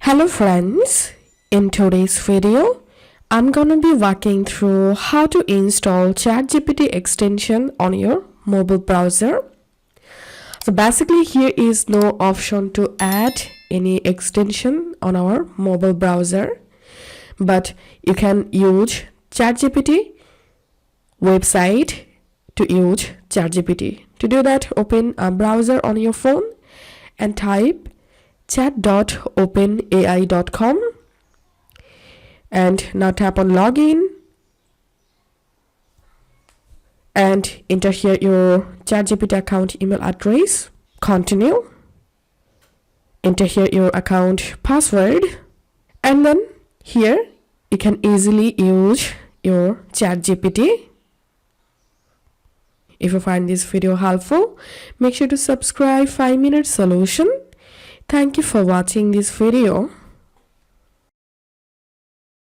Hello friends, in today's video, I'm gonna be walking through how to install ChatGPT extension on your mobile browser. So basically here is no option to add any extension on our mobile browser, but you can use ChatGPT website to use ChatGPT. To do that, open a browser on your phone and type chat.openai.com and now tap on login and enter here your ChatGPT account email address. Continue. Enter here your account password, and then here you can easily use your ChatGPT. If you find this video helpful, make sure to subscribe 5-Minute Solution. Thank you for watching this video.